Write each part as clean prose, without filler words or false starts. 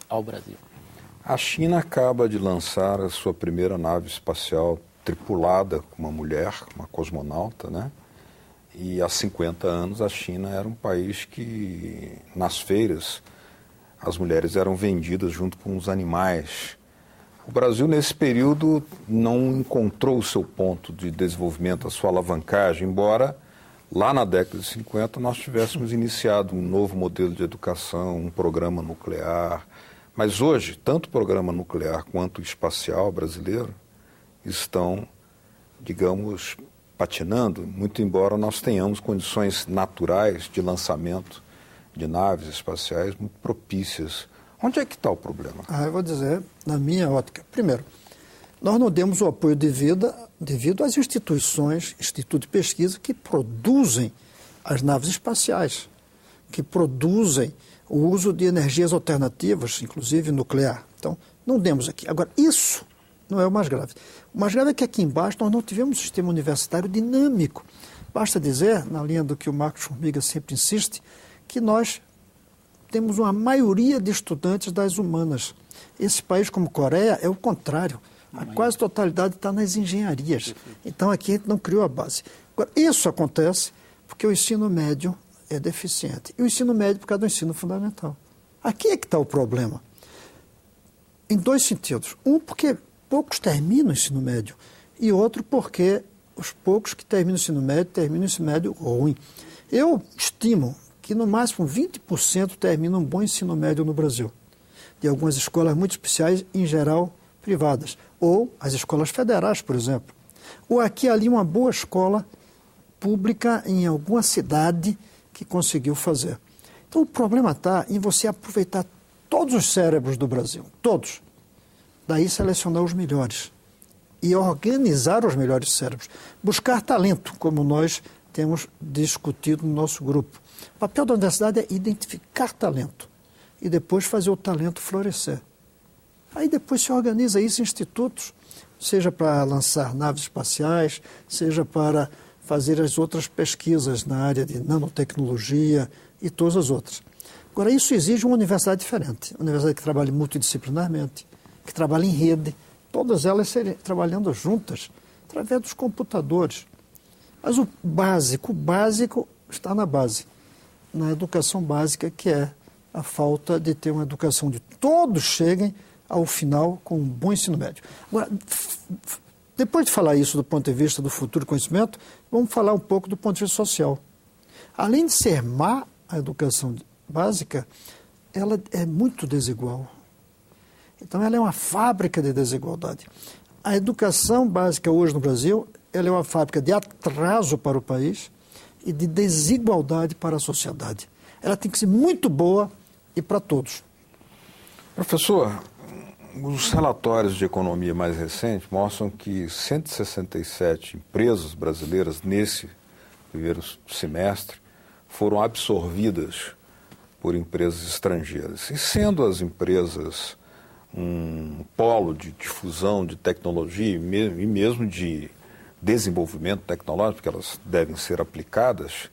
ao Brasil. A China acaba de lançar a sua primeira nave espacial tripulada com uma mulher, uma cosmonauta, né? E há 50 anos a China era um país que, nas feiras, as mulheres eram vendidas junto com os animais. O Brasil, nesse período, não encontrou o seu ponto de desenvolvimento, a sua alavancagem, embora lá na década de 50 nós tivéssemos iniciado um novo modelo de educação, um programa nuclear. Mas hoje, tanto o programa nuclear quanto o espacial brasileiro estão, digamos, patinando, muito embora nós tenhamos condições naturais de lançamento de naves espaciais muito propícias. Onde é que está o problema? Eu vou dizer, na minha ótica. Primeiro, nós não demos o apoio devido às instituições, institutos de pesquisa que produzem as naves espaciais, que produzem o uso de energias alternativas, inclusive nuclear. Então, não demos aqui. Agora, isso não é o mais grave. O mais grave é que aqui embaixo nós não tivemos um sistema universitário dinâmico. Basta dizer, na linha do que o Marcos Formiga sempre insiste, que nós temos uma maioria de estudantes das humanas. Esse país, como Coreia, é o contrário. A quase totalidade está nas engenharias. Então, aqui a gente não criou a base. Agora, isso acontece porque o ensino médio é deficiente. E o ensino médio por causa do ensino fundamental. Aqui é que está o problema. Em dois sentidos. Um, porque poucos terminam o ensino médio. E outro, porque os poucos que terminam o ensino médio ruim. Eu estimo que no máximo 20% terminam um bom ensino médio no Brasil. De algumas escolas muito especiais, em geral, privadas. Ou as escolas federais, por exemplo. Ou aqui ali uma boa escola pública em alguma cidade que conseguiu fazer. Então o problema está em você aproveitar todos os cérebros do Brasil, todos. Daí selecionar os melhores e organizar os melhores cérebros. Buscar talento, como nós temos discutido no nosso grupo. O papel da universidade é identificar talento e depois fazer o talento florescer. Aí depois se organiza isso em institutos, seja para lançar naves espaciais, seja para fazer as outras pesquisas na área de nanotecnologia e todas as outras. Agora, isso exige uma universidade diferente, uma universidade que trabalhe multidisciplinarmente, que trabalhe em rede, todas elas trabalhando juntas, através dos computadores. Mas o básico está na base, na educação básica, que é a falta de ter uma educação de todos cheguem ao final com um bom ensino médio. Agora, depois de falar isso do ponto de vista do futuro conhecimento, vamos falar um pouco do ponto de vista social. Além de ser má a educação básica, ela é muito desigual. Então, ela é uma fábrica de desigualdade. A educação básica hoje no Brasil, ela é uma fábrica de atraso para o país e de desigualdade para a sociedade. Ela tem que ser muito boa e para todos. Professor, os relatórios de economia mais recentes mostram que 167 empresas brasileiras nesse primeiro semestre foram absorvidas por empresas estrangeiras. E sendo as empresas um polo de difusão de tecnologia e mesmo de desenvolvimento tecnológico, porque elas devem ser aplicadas,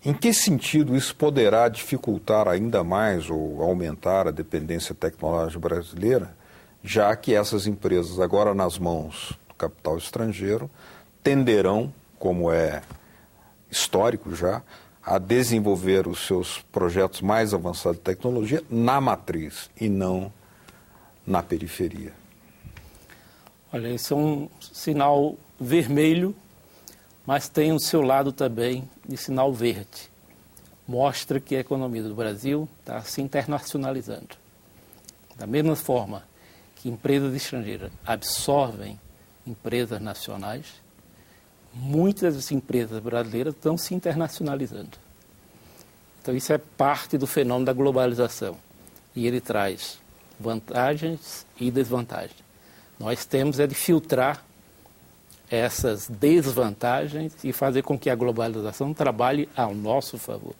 em que sentido isso poderá dificultar ainda mais ou aumentar a dependência tecnológica brasileira, já que essas empresas, agora nas mãos do capital estrangeiro, tenderão, como é histórico já, a desenvolver os seus projetos mais avançados de tecnologia na matriz e não na periferia? Olha, esse é um sinal vermelho, mas tem o seu lado também de sinal verde. Mostra que a economia do Brasil está se internacionalizando. Da mesma forma que empresas estrangeiras absorvem empresas nacionais, muitas empresas brasileiras estão se internacionalizando. Então isso é parte do fenômeno da globalização. E ele traz vantagens e desvantagens. Nós temos de filtrar essas desvantagens e fazer com que a globalização trabalhe ao nosso favor.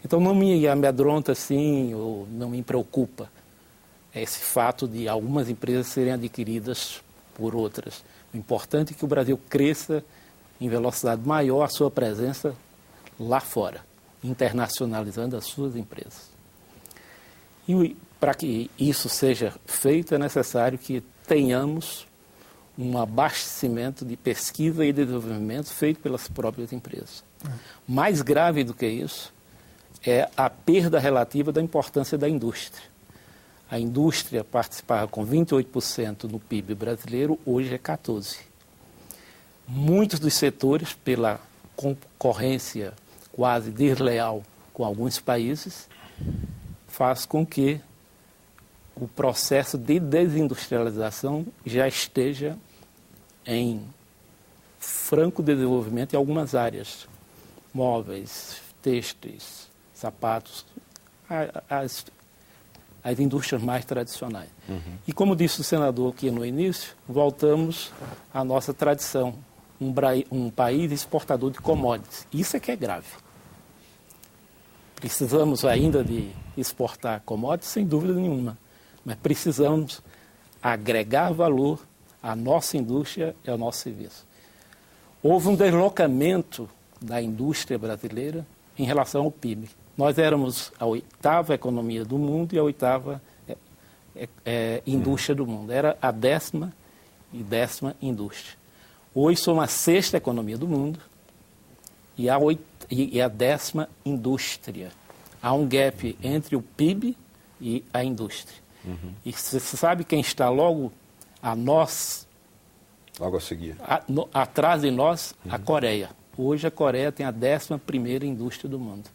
Então não me amedronta assim, ou não me preocupa esse fato de algumas empresas serem adquiridas por outras. O importante é que o Brasil cresça em velocidade maior a sua presença lá fora, internacionalizando as suas empresas. E para que isso seja feito, é necessário que tenhamos um abastecimento de pesquisa e desenvolvimento feito pelas próprias empresas. Mais grave do que isso é a perda relativa da importância da indústria. A indústria participava com 28% no PIB brasileiro, hoje é 14%. Muitos dos setores, pela concorrência quase desleal com alguns países, faz com que o processo de desindustrialização já esteja em franco desenvolvimento em algumas áreas. Móveis, têxteis, sapatos, as indústrias mais tradicionais. E como disse o senador aqui no início, voltamos à nossa tradição, um país exportador de commodities. Isso é que é grave. Precisamos ainda de exportar commodities, sem dúvida nenhuma, mas precisamos agregar valor à nossa indústria e ao nosso serviço. Houve um deslocamento da indústria brasileira em relação ao PIB. Nós éramos a 8ª economia do mundo e a 8ª indústria do mundo. Era a 10ª e 10ª indústria. Hoje somos a 6ª economia do mundo e a 10ª indústria. Há um gap entre o PIB e a indústria. E você sabe quem está logo a nós? Logo a seguir. Atrás de nós, a Coreia. Hoje a Coreia tem a 11ª indústria do mundo.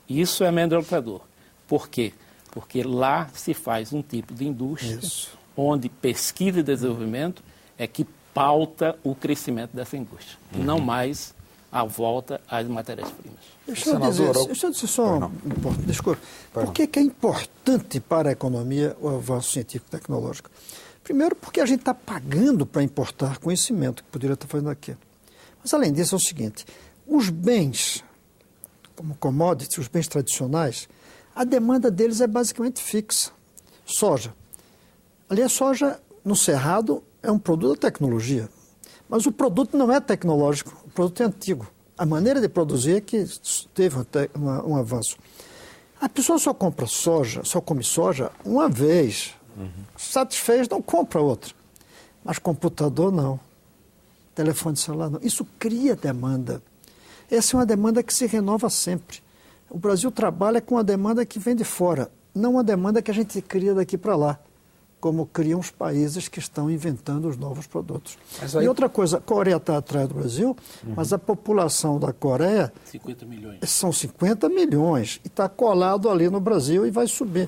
Isso é amedrontador. Por quê? Porque lá se faz um tipo de indústria onde pesquisa e desenvolvimento é que pauta o crescimento dessa indústria. E não mais a volta às matérias-primas. Deixa eu dizer só desculpa. Por que é importante para a economia o avanço científico-tecnológico? Primeiro, porque a gente está pagando para importar conhecimento que poderia estar fazendo aqui. Mas, além disso, é o seguinte, os bens, como commodities, os bens tradicionais, a demanda deles é basicamente fixa. Soja. Aliás, soja no Cerrado é um produto da tecnologia. Mas o produto não é tecnológico, o produto é antigo. A maneira de produzir é que teve um avanço. A pessoa só compra soja, só come soja uma vez. Satisfez, não compra outra. Mas computador não. Telefone celular não. Isso cria demanda. Essa é uma demanda que se renova sempre. O Brasil trabalha com uma demanda que vem de fora, não uma demanda que a gente cria daqui para lá, como criam os países que estão inventando os novos produtos. E outra coisa, a Coreia está atrás do Brasil, mas a população da Coreia 50 milhões. São 50 milhões e está colado ali no Brasil e vai subir.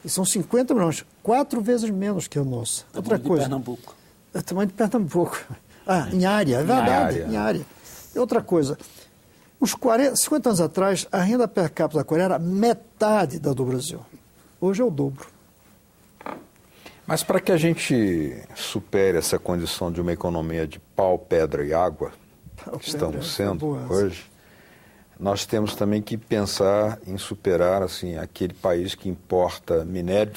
E são 50 milhões, 4 vezes menos que a nossa. Outra coisa. Pernambuco. É o tamanho de Pernambuco. Em área, é verdade, em área. E outra coisa, uns 50 anos atrás, a renda per capita da Coreia era metade da do Brasil. Hoje é o dobro. Mas para que a gente supere essa condição de uma economia de pau, pedra e água, que estamos sendo hoje, nós temos também que pensar em superar assim, aquele país que importa minério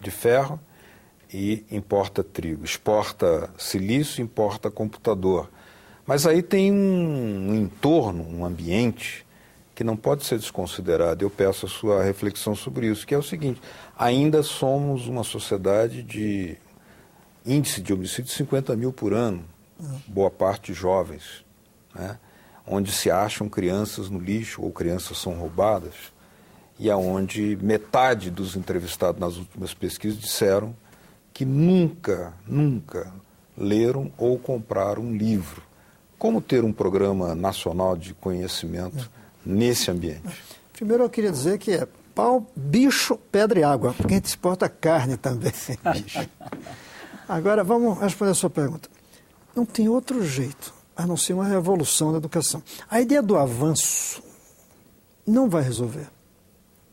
de ferro e importa trigo, exporta silício, importa computador. Mas aí tem um entorno, um ambiente que não pode ser desconsiderado. Eu peço a sua reflexão sobre isso, que é o seguinte: ainda somos uma sociedade de índice de homicídio de 50 mil por ano, boa parte jovens, né? Onde se acham crianças no lixo ou crianças são roubadas, e aonde metade dos entrevistados nas últimas pesquisas disseram que nunca leram ou compraram um livro. Como ter um programa nacional de conhecimento nesse ambiente? Primeiro eu queria dizer que é pau, bicho, pedra e água, porque a gente exporta carne também. Agora vamos responder a sua pergunta. Não tem outro jeito a não ser uma revolução na educação. A ideia do avanço não vai resolver.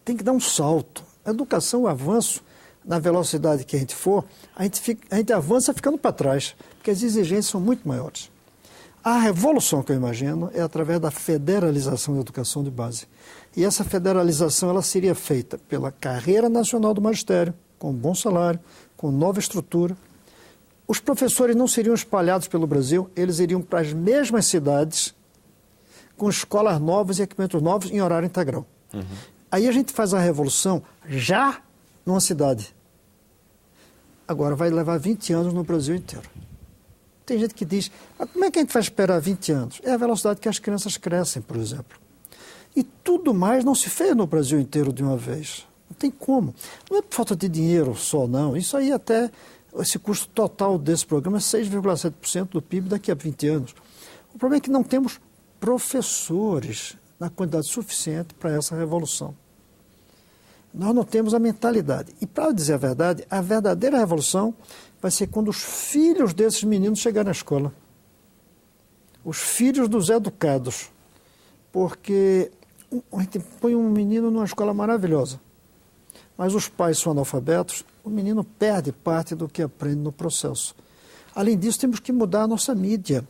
Tem que dar um salto. A educação, o avanço, na velocidade que a gente for, a gente avança ficando para trás, porque as exigências são muito maiores. A revolução que eu imagino é através da federalização da educação de base. E essa federalização ela seria feita pela carreira nacional do magistério, com bom salário, com nova estrutura. Os professores não seriam espalhados pelo Brasil, eles iriam para as mesmas cidades, com escolas novas e equipamentos novos em horário integral. Aí a gente faz a revolução já numa cidade. Agora vai levar 20 anos no Brasil inteiro. Tem gente que diz, mas como é que a gente vai esperar 20 anos? É a velocidade que as crianças crescem, por exemplo. E tudo mais não se fez no Brasil inteiro de uma vez. Não tem como. Não é por falta de dinheiro só, não. Isso aí até, esse custo total desse programa é 6,7% do PIB daqui a 20 anos. O problema é que não temos professores na quantidade suficiente para essa revolução. Nós não temos a mentalidade. E, para dizer a verdade, a verdadeira revolução vai ser quando os filhos desses meninos chegarem na escola. Os filhos dos educados. Porque a gente põe um menino numa escola maravilhosa, mas os pais são analfabetos, o menino perde parte do que aprende no processo. Além disso, temos que mudar a nossa mídia.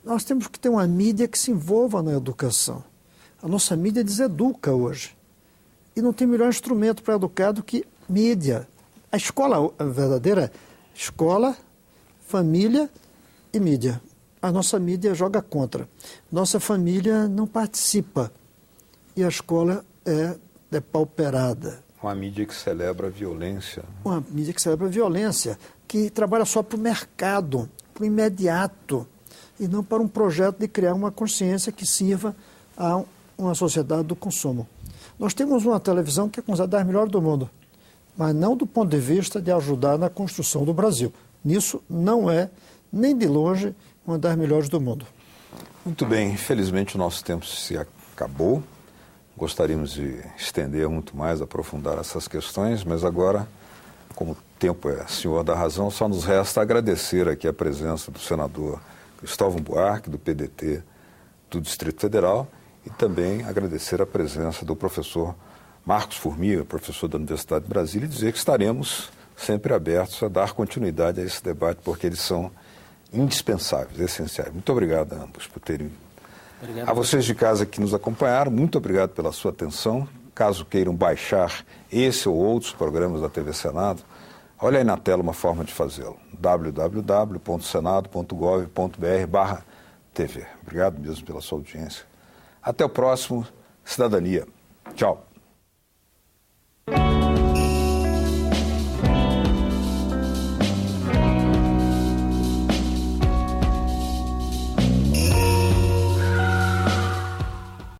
Nós temos que ter uma mídia que se envolva na educação. A nossa mídia deseduca hoje. E não tem melhor instrumento para educar do que mídia. A escola a verdadeira é escola, família e mídia. A nossa mídia joga contra. Nossa família não participa. E a escola é depauperada. Uma mídia que celebra a violência. Uma mídia que celebra a violência, que trabalha só para o mercado, para o imediato, e não para um projeto de criar uma consciência que sirva a uma sociedade do consumo. Nós temos uma televisão que é considerada das melhores do mundo, mas não do ponto de vista de ajudar na construção do Brasil. Nisso não é, nem de longe, uma das melhores do mundo. Muito bem, infelizmente o nosso tempo se acabou. Gostaríamos de estender muito mais, aprofundar essas questões, mas agora, como o tempo é senhor da razão, só nos resta agradecer aqui a presença do senador Cristóvão Buarque, do PDT do Distrito Federal, e também agradecer a presença do professor Marcos Formiga, professor da Universidade de Brasília, e dizer que estaremos sempre abertos a dar continuidade a esse debate, porque eles são indispensáveis, essenciais. Muito obrigado a ambos por terem vindo. Obrigado. A vocês de casa que nos acompanharam, muito obrigado pela sua atenção. Caso queiram baixar esse ou outros programas da TV Senado, olha aí na tela uma forma de fazê-lo. www.senado.gov.br/TV. Obrigado mesmo pela sua audiência. Até o próximo Cidadania. Tchau.